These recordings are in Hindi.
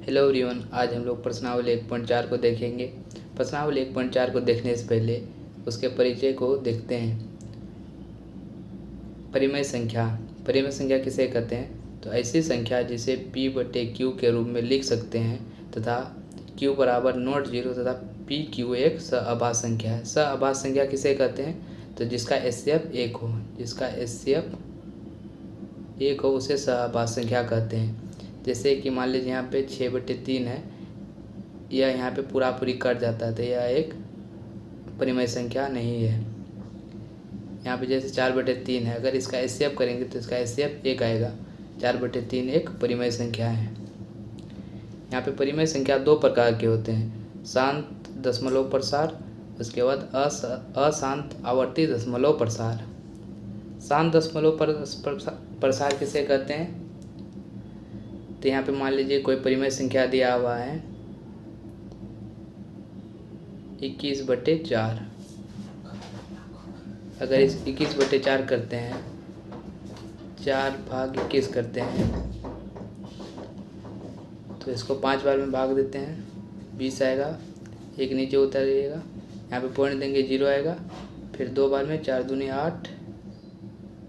हेलो एवरीवन, आज हम लोग प्रश्नावली 1.4 को देखेंगे। प्रश्नावली 1.4 को देखने से पहले उसके परिचय को देखते हैं। परिमेय संख्या किसे कहते हैं? तो ऐसी संख्या जिसे p/q के रूप में लिख सकते हैं तथा q बराबर नॉट जीरो तथा pq एक सअभाज्य संख्या है। सअभाज्य संख्या किसे कहते हैं? तो जिसका एचसीएफ एक हो उसे सअभाज्य संख्या कहते हैं। जैसे कि मान लीजिए यहाँ पे 6/3 है, यह यहाँ पे पूरी कट जाता है तो यह एक परिमेय संख्या नहीं है। यहाँ पे जैसे 4/3 है, अगर इसका एचसीएफ करेंगे तो इसका एचसीएफ 1 आएगा। 4/3 एक परिमेय संख्या है। यहाँ पे परिमेय संख्या दो प्रकार के होते हैं, शांत दशमलव प्रसार, उसके बाद अशांत आवर्ती दशमलव प्रसार। शांत दशमलव प्रसार किसे कहते हैं? तो यहाँ पे मान लीजिए कोई परिमेय संख्या दिया हुआ है 21/4। अगर इस 21/4 करते हैं, 4/21 करते हैं तो इसको 5 बार में भाग देते हैं, 20 आएगा। एक नीचे उतारिएगा, यहाँ पे पॉइंट देंगे 0 आएगा। फिर 2 बार में 4 दूनी 8,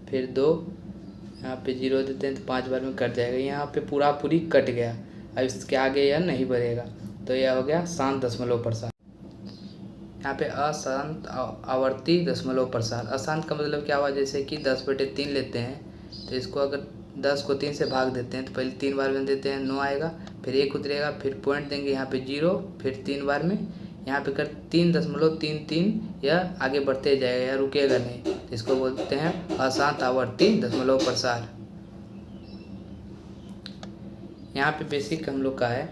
फिर 2, यहाँ पे 0 देते हैं तो 5 बार में कट जाएगा। यहाँ पे पूरी कट गया, अब इसके आगे यह नहीं बढ़ेगा तो यह हो गया शांत दशमलव प्रसार। यहाँ पे अशांत आवर्ती दशमलव प्रसार। अशांत का मतलब क्या हुआ? जैसे कि 10/3 लेते हैं तो इसको अगर 10 को 3 से भाग देते हैं तो पहले 3 बार में देते हैं 9 आएगा, फिर 1 उतरेगा, फिर पॉइंट देंगे यहाँ पे 0, फिर 3 बार में यहाँ पे कर 3.33 यह आगे बढ़ते जाएगा, यह रुकेगा नहीं। इसको बोलते हैं अशांत आवर्ती दशमलव प्रसार। यहाँ पे बेसिक हम लोग का है,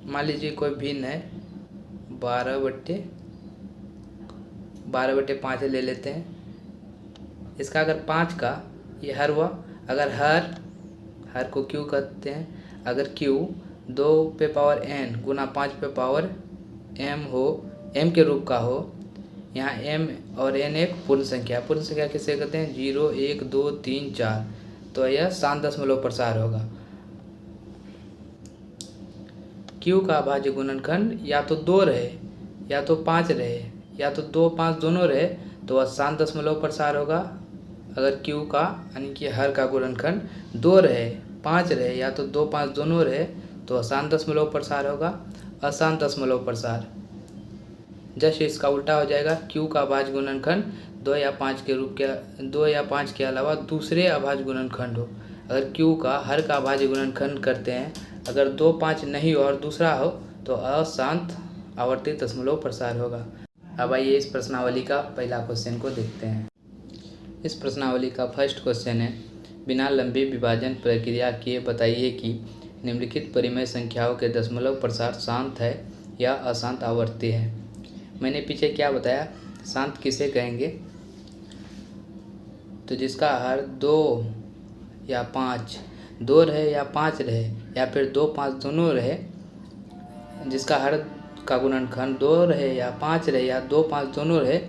मान लीजिए कोई भिन्न है 12/5 ले लेते हैं। इसका अगर 5 का ये हर हुआ, अगर हर को क्यू कहते हैं। अगर क्यू 2n गुना 5m हो, m के रूप का हो, यहाँ m और n एक पूर्ण संख्या किसे कहते हैं? 0, 1, 2, 3, 4, तो यह शांत दशमलव प्रसार होगा। q का अभाज्य गुणनखंड या तो 2 रहे या तो 5 रहे या तो 2, 5 दोनों रहे तो वह शांत दशमलव प्रसार होगा। अगर q का यानी कि हर का गुणनखंड 2 रहे, 5 रहे या तो 2, 5 दोनों रहे तो अशांत दशमलव प्रसार होगा। अशांत दशमलव प्रसार जैसे इसका उल्टा हो जाएगा, q का अभाज्य गुणनखंड 2 या 5 के अलावा दूसरे अभाज्य गुणनखंड हो। अगर q का हर का अभाज्य गुणनखंड करते हैं, अगर 2, 5 नहीं हो और दूसरा हो तो अशांत आवर्ती दशमलव प्रसार होगा। अब आइए इस प्रश्नावली का पहला क्वेश्चन को देखते हैं। इस प्रश्नावली का फर्स्ट क्वेश्चन है, बिना लंबी विभाजन प्रक्रिया किए बताइए कि निम्नलिखित परिमेय संख्याओं के दशमलव प्रसार शांत है या अशांत आवर्ती है। मैंने पीछे क्या बताया, शांत किसे कहेंगे? तो जिसका हर 2 या 5 2 रहे या 5 रहे या फिर 2, 5 दोनों रहे, जिसका हर का गुणनखंड 2 रहे या 5 रहे या 2, 5 दोनों रहे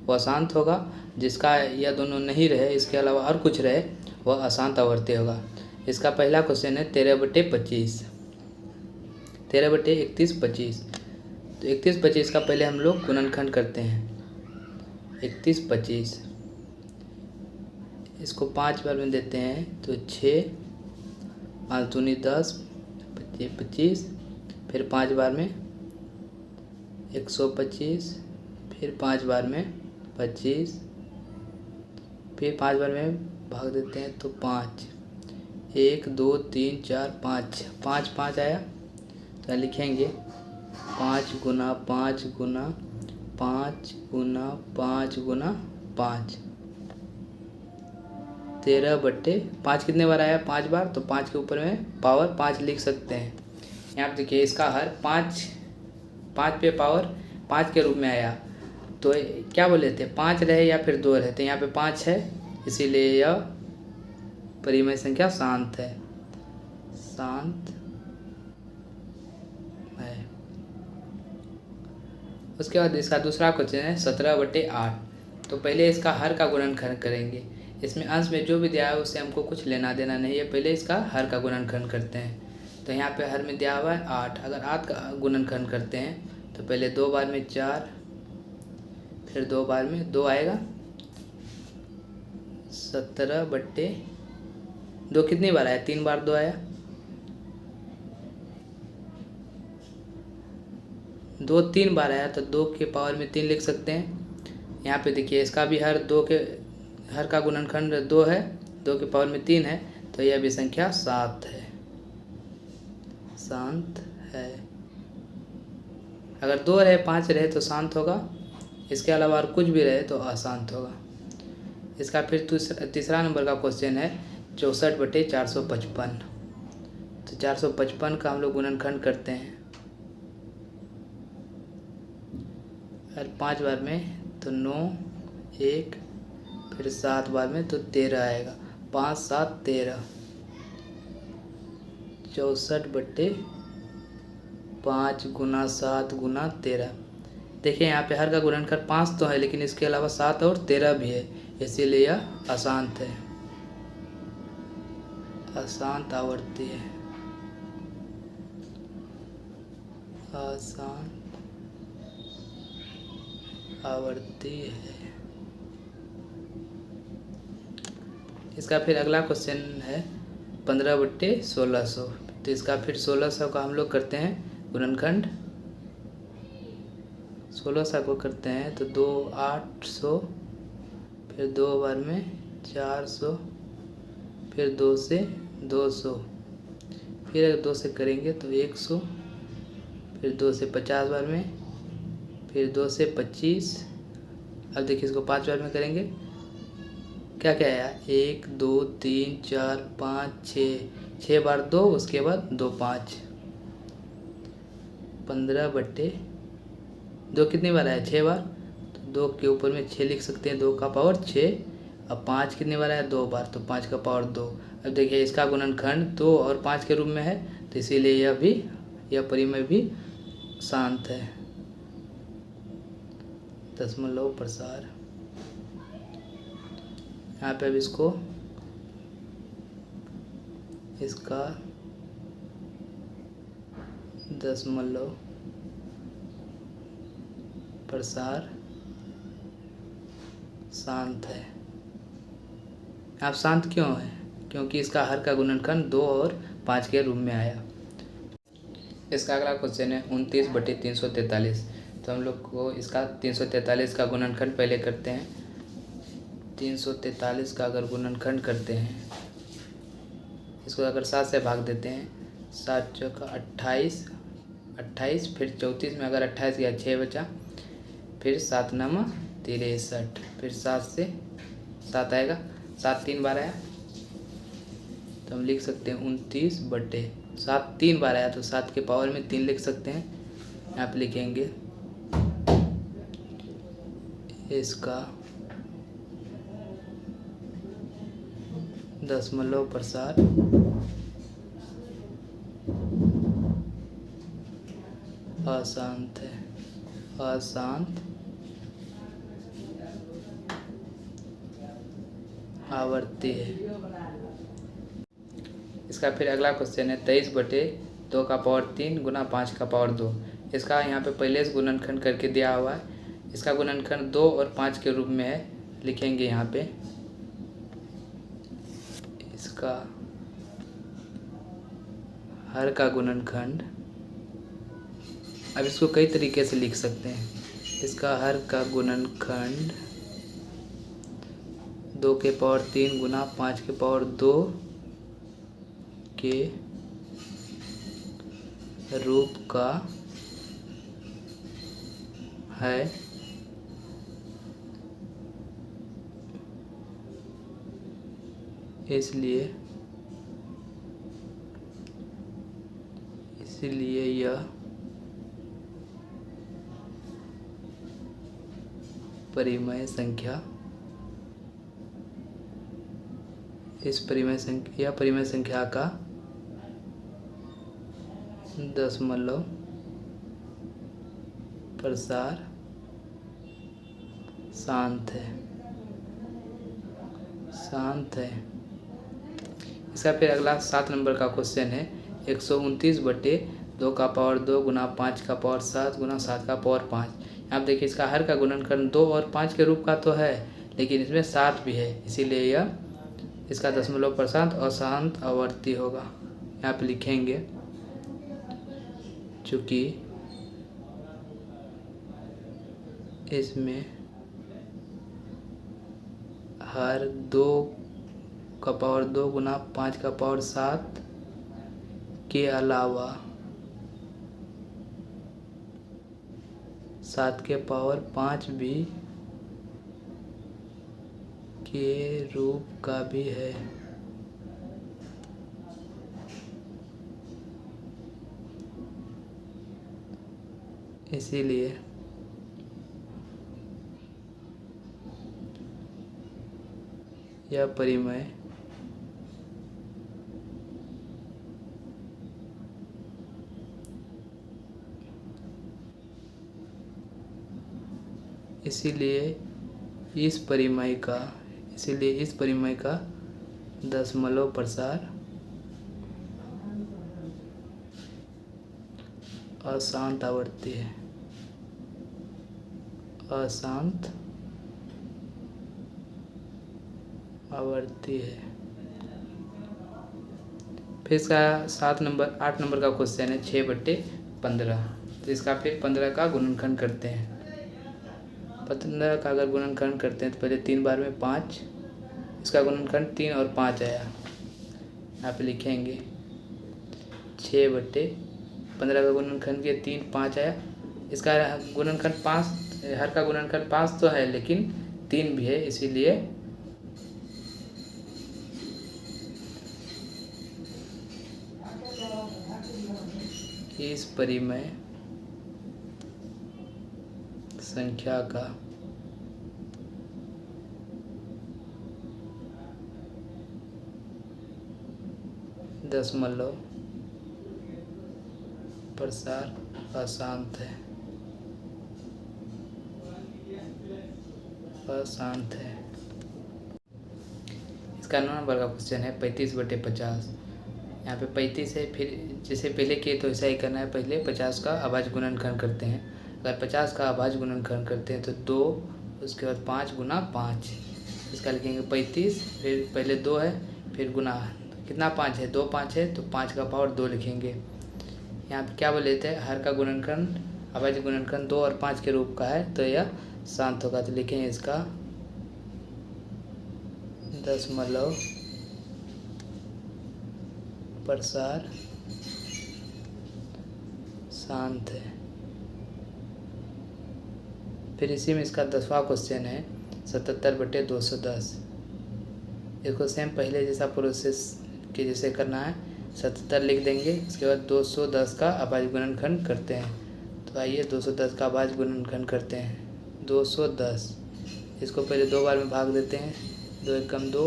वह शांत होगा। जिसका यह दोनों नहीं रहे, इसके अलावा और कुछ रहे, वह अशांत आवर्ती होगा। इसका पहला क्वेश्चन है 13/25, 13/31/25। तो 31/25 का पहले हम लोग गुणनखंड करते हैं। 31/25 इसको 5 बार में देते हैं तो 6, 5 दूनी 10, 25, फिर 5 बार में 125, फिर 5 बार में 25, फिर 5 बार में भाग देते हैं तो 5, 1, 2, 3, 4, 5 5 आया तो लिखेंगे 5 गुना 5 गुना 5 गुना 5 गुना 5। 13/5 कितने बार आया? 5 बार, तो 5 के ऊपर में पावर 5 लिख सकते हैं। यहाँ पे देखिए इसका हर 5 पे पावर 5 के रूप में आया, तो क्या बोले थे? 5 रहे या फिर 2 रहे, तो यहाँ पे 5 है, इसीलिए यह परिमेय संख्या शांत है, शांत है। उसके बाद इसका दूसरा क्वेश्चन है 17/8। तो पहले इसका हर का गुणनखंड करेंगे। इसमें अंश में जो भी दिया है उससे हमको कुछ लेना देना नहीं है, पहले इसका हर का गुणनखंड करते हैं। तो यहाँ पे हर में दिया हुआ है 8। अगर 8 का गुणनखंड करते हैं तो पहले 2 बार में 4, फिर 2 बार में 2 आएगा, 17/2 कितनी बार आया? 3 बार 2 आया, 2 3 बार आया, तो 2 के पावर में 3 लिख सकते हैं। यहाँ पे देखिए इसका भी हर का गुणनखंड 2 है, 2 के पावर में 3 है, तो यह भी संख्या शांत है, शांत है। अगर 2 रहे 5 रहे तो शांत होगा, इसके अलावा और कुछ भी रहे तो अशांत होगा। इसका फिर तीसरा नंबर का क्वेश्चन है 64/455। तो 455 का हम लोग गुणनखंड करते हैं हर 5 बार में तो 9, 1, फिर 7 बार में तो 13 आएगा, 5 7 13, 64/5 गुना 7 गुना 13। देखिए यहाँ पे हर का गुणनखंड 5 तो है, लेकिन इसके अलावा 7 और 13 भी है, इसीलिए यह अशांत है, अशांत आवर्ती है, अशांत आवर्ती है। इसका फिर अगला क्वेश्चन है 15/1600। तो इसका फिर 1600 का हम लोग करते हैं गुणनखंड। 1600 को करते हैं तो 2 800, फिर 2 बार में 400, फिर 2 से 200, फिर अगर 2 से करेंगे तो 100, फिर 2 से 50 बार में, फिर 2 से 25। अब देखिए इसको 5 बार में करेंगे, क्या क्या आया? 1 2 3 4 5 6 बार 2, उसके बाद 2 5, 15/2 कितनी बार आया? 6 बार। तो 2 के ऊपर में 6 लिख सकते हैं, 2 का पावर 6। अब 5 कितनी बार आया? 2 बार, तो 5 का पावर 2। अब देखिए इसका गुणनखंड 2 और 5 के रूप में है, तो इसीलिए यह परिमेय भी शांत है, दशमलव प्रसार। यहाँ पे अब इसका दशमलव प्रसार शांत है। आप शांत क्यों है? क्योंकि इसका हर का गुणनखंड 2 और 5 के रूप में आया। इसका अगला क्वेश्चन है 29/343। तो हम लोग को इसका 343 का गुणनखंड पहले करते हैं। 343 का अगर गुणनखंड करते हैं, इसको अगर 7 से भाग देते हैं, 7 चौका 28, 28, फिर 34 में अगर 28 गया 6 बचा, फिर 7 9 63, फिर 7 से 7 आएगा, 7 3 बार आया, तो हम लिख सकते हैं 29/7 3 बार आया, तो 7 के पावर में 3 लिख सकते हैं। यहाँ पे लिखेंगे इसका दशमलव प्रसार अशांत है, अशांत आवर्ती है। इसका फिर अगला क्वेश्चन है 23/2 का पावर 3 गुना 5 का पावर 2। इसका यहाँ पे पहले से गुणनखंड करके दिया हुआ है। इसका गुणनखंड 2 और 5 के रूप में है, लिखेंगे यहाँ पे इसका हर का गुणनखंड। अब इसको कई तरीके से लिख सकते हैं। इसका हर का गुणनखंड 2 के पावर 3 गुना 5 के पावर 2 के रूप का है, इसलिए यह परिमेय संख्या, परिमेय संख्या का दशमलव प्रसार शांत है, शांत है। इसका फिर अगला 7 नंबर का क्वेश्चन है 129/2 का पावर 2 गुना 5 का पावर 7 गुना 7 का पावर 5। यहाँ पे देखिए इसका हर का गुणनखंड 2 और 5 के रूप का तो है, लेकिन इसमें 7 भी है, इसीलिए यह इसका दशमलव प्रशांत अशांत आवर्ती होगा। यहाँ पे लिखेंगे चूँकि इसमें हर 2 का पावर 2 गुना 5 का पावर 7 के अलावा 7 के पावर 5 भी के रूप का भी है। इसीलिए यह परिमेय इसीलिए इस परिमेय का दशमलव प्रसार अशांत आवर्ती है। अशांत आवर्ती है। फिर इसका 8 नंबर का क्वेश्चन है 6/15। तो इसका फिर 15 का गुणनखंड करते हैं। 15 का अगर गुणनखंड करते हैं तो पहले 3 बार में 5, इसका गुणनखंड 3 और 5 आया। यहाँ पे लिखेंगे 6/15 का गुणनखंड के 3 5 आया। इसका गुणनखंड 5, हर का गुणनखंड 5 तो है, लेकिन 3 भी है, इसीलिए इस परिमेय संख्या का दशमलव प्रसार अशांत है। इसका 9 नंबर का क्वेश्चन है 35/50। यहाँ पे 35 है, फिर जैसे पहले किए तो ऐसा ही करना है। पहले 50 का अभाज्य गुणनखंड करते हैं। अगर 50 का अभाज्य गुणनखंड करते हैं तो 2, उसके बाद 5 गुना 5, इसका लिखेंगे 35। फिर पहले 2 है, फिर गुना कितना 5 है, 2 5 है, तो 5 का पावर 2 लिखेंगे। यहाँ पे क्या बोले थे, हर का गुणनखंड अभाज्य गुणनखंड 2 और 5 के रूप का है, तो यह शांत होगा। तो लिखेंगे इसका दशमलव प्रसार शांत है। फिर इसी में इसका 10वां क्वेश्चन है 77/210। इसको सेम पहले जैसा प्रोसेस के जैसे करना है। 77 लिख देंगे, उसके बाद 210 का अभाज्य गुणनखंड करते हैं। तो आइए 210 का अभाज्य गुणनखंड करते हैं। 210, इसको पहले 2 बार में भाग देते हैं। 2 एकम 2,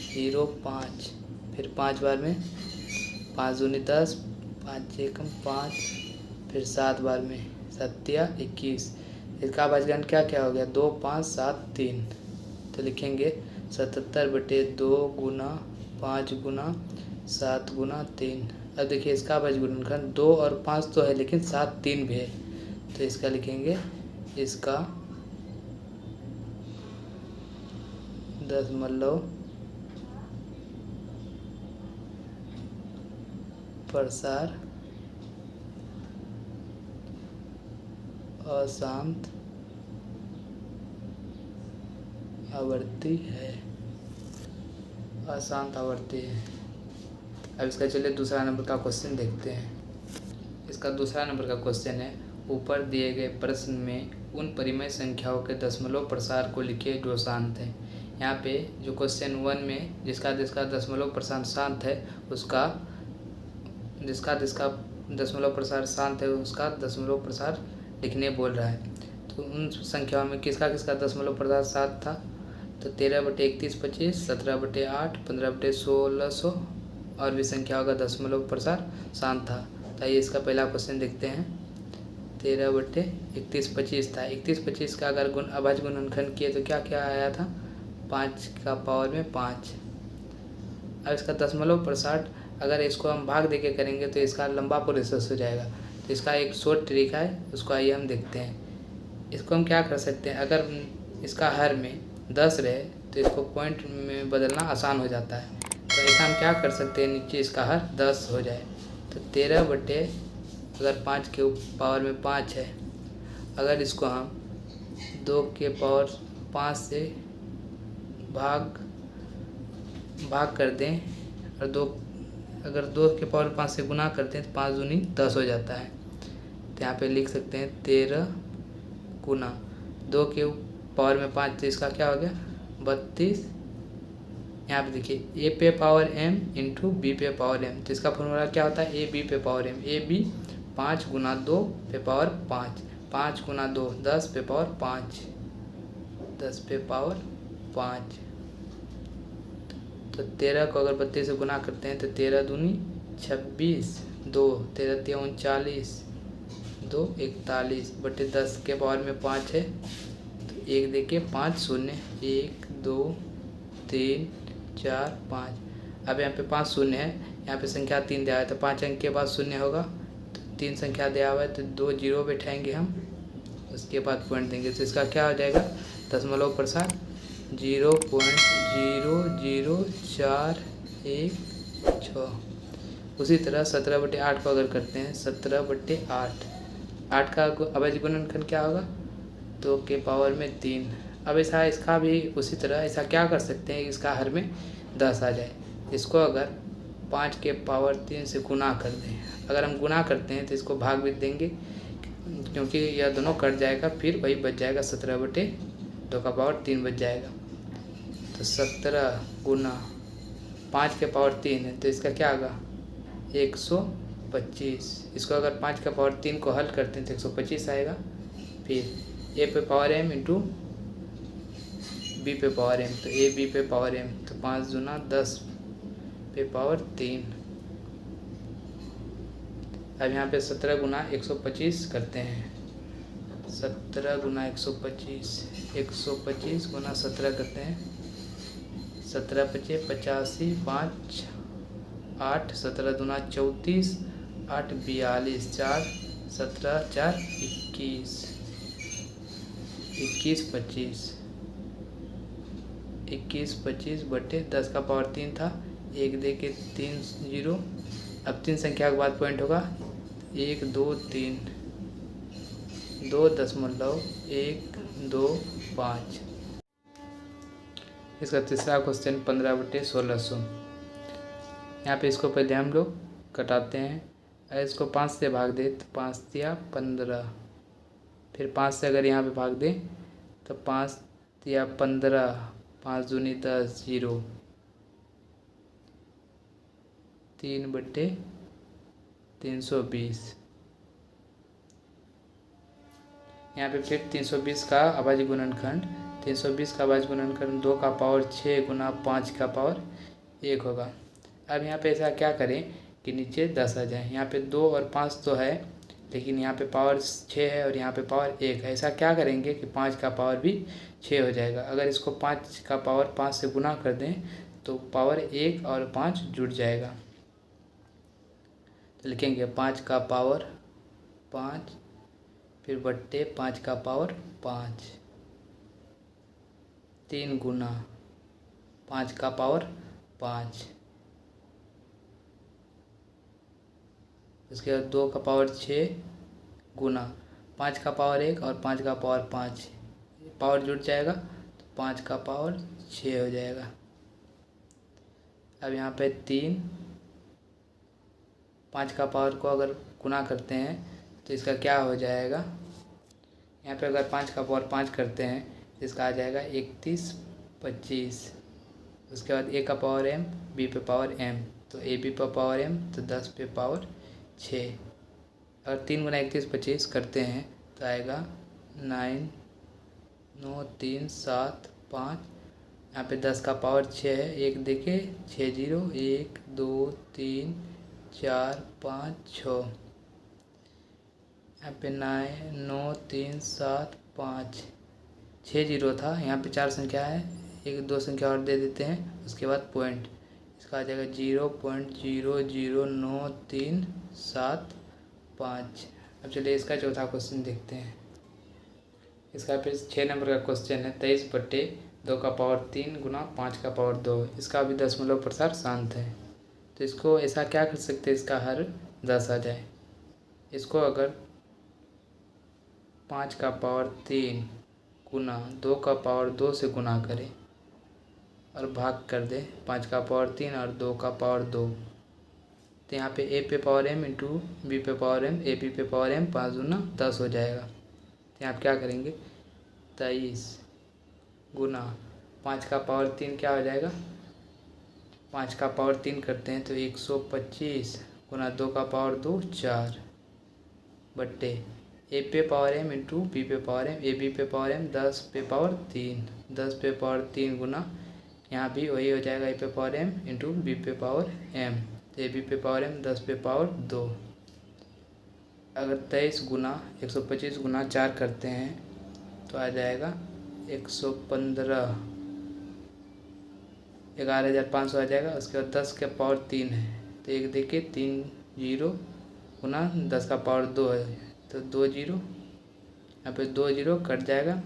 0 5, फिर 5 बार में 5 दूनी 10, 5 एकम 5, फिर 7 बार में 7 या 21। इसका अभाज्य क्या क्या हो गया, 2 5 7 3। तो लिखेंगे 77/2 गुना 5 गुना 7 गुना 3। अब देखिए इसका अभाज्य गुणनखंड 2 और 5 तो है, लेकिन 7 3 भी है, तो इसका लिखेंगे इसका दशमलव प्रसार अशांत आवर्ती है। अशांत आवर्ती है। अब इसका चलिए दूसरा नंबर का क्वेश्चन देखते हैं। इसका दूसरा नंबर का क्वेश्चन है, ऊपर दिए गए प्रश्न में उन परिमेय संख्याओं के दशमलव प्रसार को लिखिए जो शांत है। यहाँ पे जो क्वेश्चन 1 में जिसका दशमलव प्रसार शांत है, उसका जिसका दशमलव प्रसार शांत है उसका दशमलव प्रसार लिखने बोल रहा है। तो उन संख्याओं में किसका दशमलव प्रसार शांत था, तो 13/3125, 17/8, 15/1600 और भी संख्याओं का दशमलव प्रसार शांत था। तो आइए इसका पहला क्वेश्चन देखते हैं। 13/3125 था। 31/25 का अगर अभाज्य गुणनखंड किए तो क्या क्या आया था, 5 का पावर में 5। अब इसका दशमलव प्रसार अगर इसको हम भाग दे के करेंगे तो इसका लंबा प्रोसेस हो जाएगा। तो इसका एक शॉर्ट तरीका है, उसको आइए हम देखते हैं। इसको हम क्या कर सकते हैं, अगर इसका हर में 10 रहे तो इसको पॉइंट में बदलना आसान हो जाता है। तो ऐसा हम क्या कर सकते हैं, नीचे इसका हर 10 हो जाए तो 13 बटे अगर 5 के पावर में 5 है, अगर इसको हम 2 के पावर 5 से भाग कर दें और अगर 2 के पावर 5 से गुना करते हैं तो 5 दूनी 10 हो जाता है। तो यहाँ पे लिख सकते हैं 13 गुना 2 के पावर में 5, तो इसका क्या हो गया 32। यहाँ पे देखिए a पे पावर m इंटू बी पे पावर m, तो इसका फॉर्मूला क्या होता है, ए बी पे पावर m। ए बी 5 गुना 2 पे पावर 5, 5 गुना 2 10 पे पावर 5, 10 पे पावर 5। तो 13 को अगर 32 से गुना करते हैं तो 13 दूनी 26, 2 13 3 39, 2 41 बटे 10 के पावर में 5 है तो 1 देखिए 5 शून्य, 1 2 3 4 5। अब यहाँ पे 5 शून्य है, यहाँ पे संख्या 3 दिया है तो 5 अंक के बाद शून्य होगा, तो 3 संख्या दिया हुआ है तो 2 जीरो बैठाएंगे हम, उसके बाद पॉइंट देंगे। तो इसका क्या हो जाएगा, दशमलव प्रसार 0.0041 उसी तरह 17 बटे 8 को अगर करते हैं, 17 बटे 8 का अभाज्य गुणनखंड क्या होगा, 2 के पावर में 3। अब ऐसा इसका भी उसी तरह ऐसा क्या कर सकते हैं, इसका हर में 10 आ जाए, इसको अगर 5 के पावर 3 से गुना कर दें। अगर हम गुना करते हैं तो इसको भाग भी देंगे क्योंकि यह दोनों कट जाएगा, फिर वही बच जाएगा 17 बटे 2 का पावर 3 बच जाएगा। तो 17 गुना 5 के पावर 3 है तो इसका क्या होगा 125। इसको अगर 5 का पावर 3 को हल करते हैं तो 125 आएगा। फिर ए पे पावर m इंटू बी पे पावर m, तो ए बी पे पावर m, तो 5 दूना 10 पे पावर 3। अब यहाँ पे 17 गुना 125 करते हैं, 17 गुना 125, 125 गुना 17 करते हैं, 17 पचे 85, 5 8, 17 दूना 34, 8 42, 4 17 4 21, 21 25, 21 25 बटे 10 का पावर 3 था, 1 दे के 3 जीरो। अब 3 संख्या के बाद पॉइंट होगा 1 2 3, 2.125। इसका तीसरा क्वेश्चन 15 बटे 1600। यहाँ पे इसको पहले हम लोग कटाते हैं। अगर इसको 5 से भाग दे तो 5 दिया 15, फिर 5 से अगर यहाँ पे भाग दें तो 5 दिया 15, 5 दूनी 10, 0, 3 बटे 320। यहाँ पे फिर 320 का अभाज्य गुणनखंड, 320 का अभाज्य गुणनखंड 2 का पावर 6 गुना 5 का पावर 1 होगा। अब यहाँ पे ऐसा क्या करें कि नीचे 10 आ जाए। यहाँ पे 2 और 5 तो है लेकिन यहाँ पे पावर 6 है और यहाँ पे पावर 1 है। ऐसा क्या करेंगे कि 5 का पावर भी 6 हो जाएगा। अगर इसको 5 का पावर 5 से गुना कर दें तो पावर 1 और 5 जुड़ जाएगा। तो लिखेंगे 5 का पावर 5 फिर बट्टे 5 का पावर 5, 3 गुना 5 का पावर 5, उसके बाद 2 का पावर 6 गुना 5 का पावर 1 और 5 का पावर 5, पावर जुड़ जाएगा तो 5 का पावर 6 हो जाएगा। अब यहाँ पे 3, 5 का पावर को अगर गुना करते हैं तो इसका क्या हो जाएगा, यहाँ पे अगर 5 का पावर 5 करते हैं तो इसका आ जाएगा 31 25। उसके बाद a का पावर m, b पे पावर m, तो a b पे पावर m तो 10 पे पावर 6। अगर 3 गुना 31 25 करते हैं तो आएगा 9 9 3 7 5। यहाँ पे 10 का पावर 6 है, 1 देखे 6 0, 1 2 3 4 5 6। यहाँ पे 9 3 7 5, 6 0 था, यहाँ पे 4 संख्या है, 1 2 संख्या और दे देते हैं, उसके बाद पॉइंट। इसका आ जाएगा 0.009375। अब चलिए इसका चौथा क्वेश्चन देखते हैं। इसका फिर 6 नंबर का क्वेश्चन है। 23/2 गुना 5 इसका भी दशमलव प्रसार शांत है। तो इसको ऐसा क्या कर सकते हैं, इसका हर 10 आ जाए। इसको अगर 5 गुना 2 से गुना करें और भाग कर दे 5 और 2 तो यहाँ पे a पे पावर m इंटू b पे पावर m a b पे पावर m 5 दूना 10 हो जाएगा। तो यहाँ आप क्या करेंगे, 23 गुना 5 क्या हो जाएगा, 5 करते हैं तो 125 गुना 2 4 बट्टे a पे पावर m इंटू b पे पावर m a b पे पावर m 10 पे पावर 3 गुना यहाँ भी वही हो जाएगा a पे पावर m इंटू b पे पावर m तो a b पे पावर m 10 पे पावर 2। अगर 23 गुना 125 गुना 4 करते हैं तो आ जाएगा 115 11,500 आ जाएगा। उसके बाद 10 के पावर 3 है तो एक देखिए 3 जीरो गुना 10 का पावर 2 है तो 2 जीरो, यहाँ पे 2 जीरो कट जाएगा।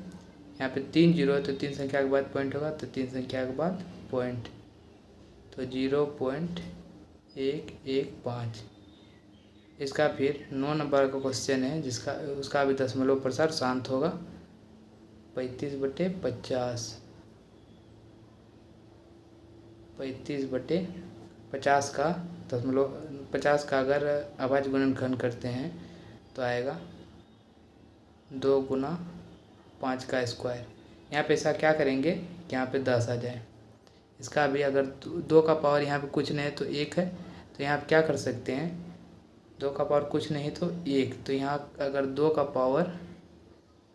यहाँ पे 3 जीरो है तो 3 संख्या के बाद पॉइंट होगा तो 3 संख्या के बाद पॉइंट तो 0.115। इसका फिर 9 नंबर का क्वेश्चन है जिसका उसका भी दशमलव प्रसार शांत होगा। 35/50 35/50 का दशमलव 50 का अगर अभाज्य गुणनखंड करते हैं तो आएगा 2 गुना 5 का स्क्वायर। यहाँ पे ऐसा क्या करेंगे कि यहाँ पे 10 आ जाए। इसका भी अगर 2 का पावर यहाँ पे कुछ नहीं है तो 1 है तो यहाँ आप क्या कर सकते हैं, 2 का पावर कुछ नहीं तो 1 तो यहाँ अगर 2 का पावर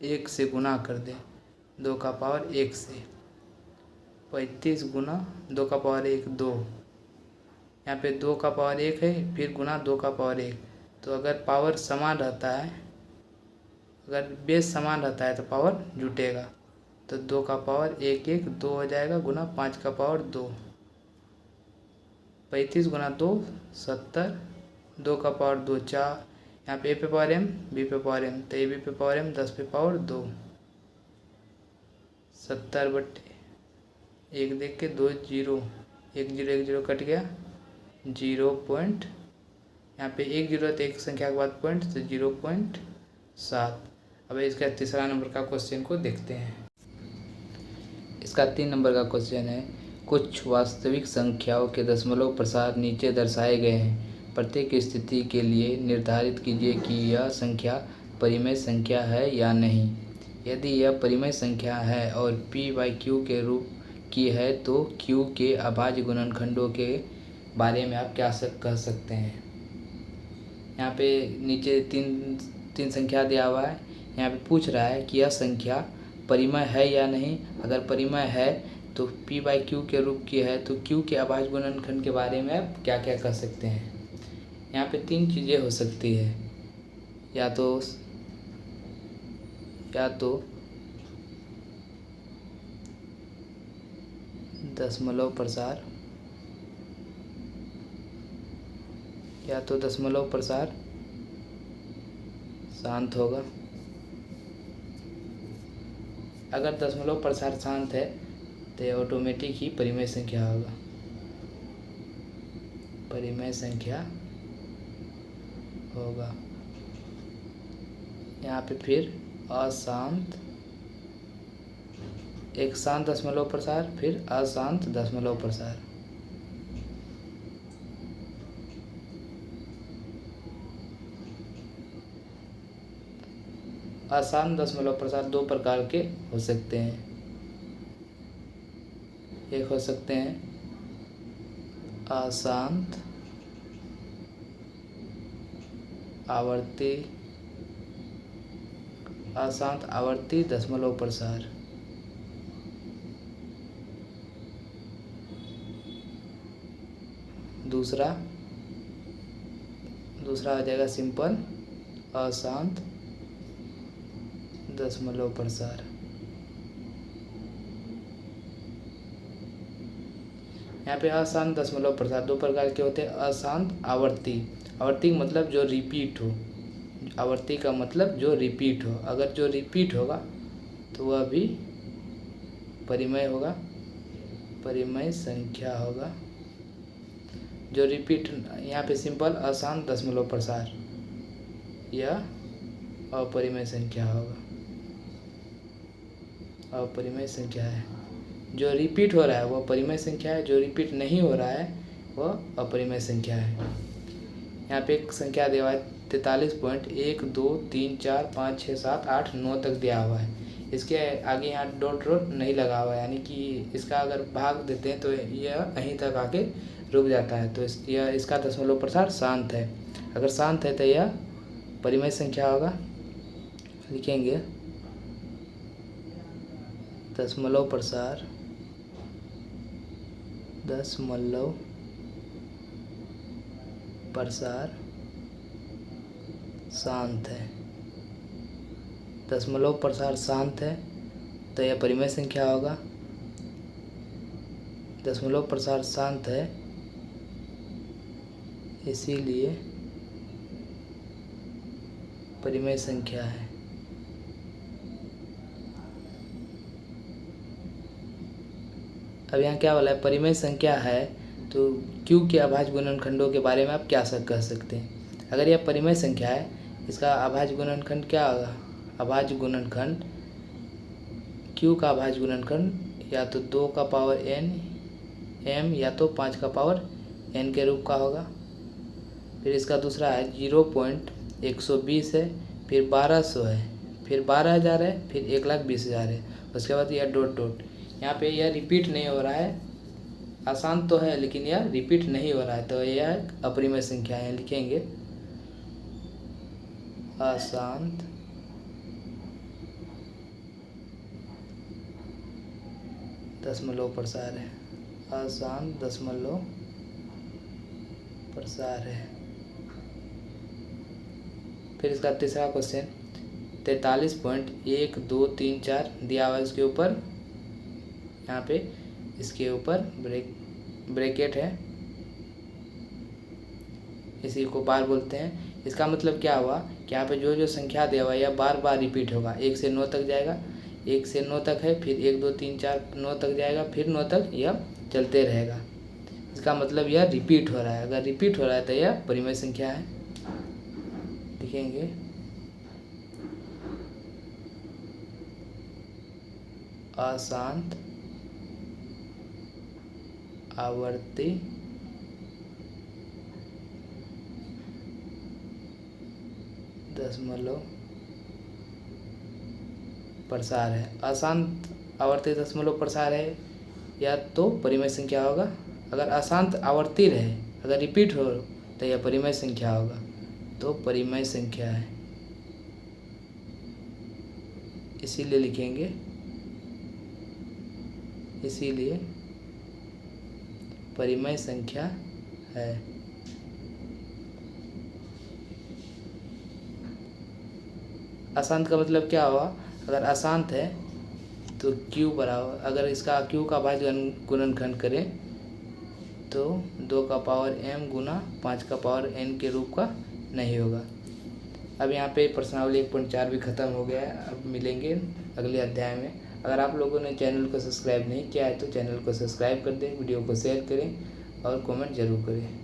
1 से गुना कर दें, 2 का पावर 1 से 35 गुना 2 का पावर 1 2, यहाँ पे 2 का पावर 1 है फिर गुना 2 का पावर 1 तो अगर पावर समान रहता है, अगर बेस समान रहता है तो पावर जुटेगा तो 2 का पावर 1 1 2 हो जाएगा गुना 5 का पावर 2 35 गुना 2 70 2 का पावर 2 4, यहाँ पे a पे पावर m b पे पावर m तो a b पे पावर m 10 पे पावर 2 70/1 देख के 2 जीरो 1 0 कट गया 0 पॉइंट, यहाँ पे 1 जीरो तो एक संख्या के बाद पॉइंट तो 0.7। अब इसका तीसरा नंबर का क्वेश्चन को देखते हैं। इसका 3 नंबर का क्वेश्चन है। कुछ वास्तविक संख्याओं के दशमलव प्रसार नीचे दर्शाए गए हैं। प्रत्येक स्थिति के लिए निर्धारित कीजिए कि यह संख्या परिमेय संख्या है या नहीं। यदि यह परिमेय संख्या है और p/q के रूप की है तो q के अभाज्य गुणनखंडों के बारे में आप क्या कह सकते हैं। यहाँ पे नीचे तीन संख्या दिया हुआ है। यहाँ पे पूछ रहा है कि यह संख्या परिमेय है या नहीं। अगर परिमेय है तो p/q के रूप की है तो q के अभाज्य गुणनखंड के बारे में आप क्या क्या कह सकते हैं। यहाँ पे 3 चीज़ें हो सकती है, या तो दशमलव प्रसार, शांत होगा। अगर दशमलव प्रसार शांत है तो ऑटोमेटिक ही परिमेय संख्या होगा, यहाँ पे फिर अशांत, एक शांत दशमलव प्रसार फिर अशांत दशमलव प्रसार। अशांत दशमलव प्रसार 2 प्रकार के हो सकते हैं। एक हो सकते हैं अशांत आवर्ती दशमलव प्रसार। दूसरा हो जाएगा सिंपल अशांत दशमलव प्रसार। यहाँ पे अशांत दशमलव प्रसार दो प्रकार के होते हैं, अशांत आवर्ती। आवर्ती का मतलब जो रिपीट हो, आवर्ती का मतलब जो रिपीट हो। अगर जो रिपीट होगा तो वह भी परिमेय होगा, परिमेय संख्या होगा। जो रिपीट, यहाँ पे सिंपल अशांत दशमलव प्रसार, यह अपरिमेय संख्या होगा, अपरिमेय संख्या है। जो रिपीट हो रहा है वह परिमेय संख्या है, जो रिपीट नहीं हो रहा है वह अपरिमेय संख्या है। यहाँ पे एक संख्या दिया हुआ है 43.123456789 तक दिया हुआ है। इसके आगे यहाँ डॉट नहीं लगा हुआ है, यानी कि इसका अगर भाग देते हैं तो यह यहीं तक आके रुक जाता है। तो यह इसका दशमलव प्रसार शांत है। अगर शांत है तो यह परिमेय संख्या होगा। लिखेंगे दशमलव प्रसार, दशमलव प्रसार शांत है। दशमलव प्रसार शांत है तो यह परिमेय संख्या होगा। दशमलव प्रसार शांत है इसीलिए परिमेय संख्या है। अब यहाँ क्या बोला है, परिमेय संख्या है तो क्यू के अभाज्य गुणनखंडों के बारे में आप क्या कह सकते हैं। अगर यह परिमेय संख्या है, इसका अभाज्य गुणनखंड क्या होगा, अभाज्य गुणनखंड क्यू का अभाज्य गुणनखंड या तो 2 का पावर n m या तो 5 का पावर n के रूप का होगा। फिर इसका दूसरा है 0.120 है, फिर 1200 है, फिर 12,000 है, फिर 1,20,000 है। उसके बाद यह डॉट डॉट, यहाँ पे यह रिपीट नहीं हो रहा है, अशांत तो है लेकिन यह रिपीट नहीं हो रहा है, तो यह अपरिमेय संख्या है। लिखेंगे अशांत दशमलव प्रसार है, अशांत दशमलव प्रसार है। फिर इसका तीसरा क्वेश्चन 43.1234 दिया हुआ है, उसके ऊपर यहाँ पे इसके ऊपर ब्रैकेट है, इसी को बार बोलते हैं। इसका मतलब क्या हुआ कि यहाँ पे जो जो संख्या दिया हुआ है यह बार बार रिपीट होगा। 1 से 9 तक जाएगा, 1 से 9 तक है, फिर 1 2 3 4 9 तक जाएगा, फिर 9 तक यह चलते रहेगा। इसका मतलब यह रिपीट हो रहा है। अगर रिपीट हो रहा है तो यह परिमेय संख्या है। लिखेंगे अशांत आवर्ती दशमलव प्रसार है। अशांत आवर्ती दशमलव प्रसार है या तो परिमेय संख्या होगा। अगर अशांत आवर्ती रहे, अगर रिपीट हो तो यह परिमेय संख्या होगा, तो परिमेय संख्या है। इसीलिए लिखेंगे, इसीलिए परिमेय संख्या है। अशांत का मतलब क्या हुआ, अगर अशांत है तो क्यू बराबर, अगर इसका क्यू का भाज्य गुणनखंड करें तो 2 का पावर m गुना 5 का पावर n के रूप का नहीं होगा। अब यहाँ पे प्रश्नावली 1.4 भी ख़त्म हो गया है। अब मिलेंगे अगले अध्याय में। अगर आप लोगों ने चैनल को सब्सक्राइब नहीं किया है तो चैनल को सब्सक्राइब कर दें, वीडियो को शेयर करें और कमेंट ज़रूर करें।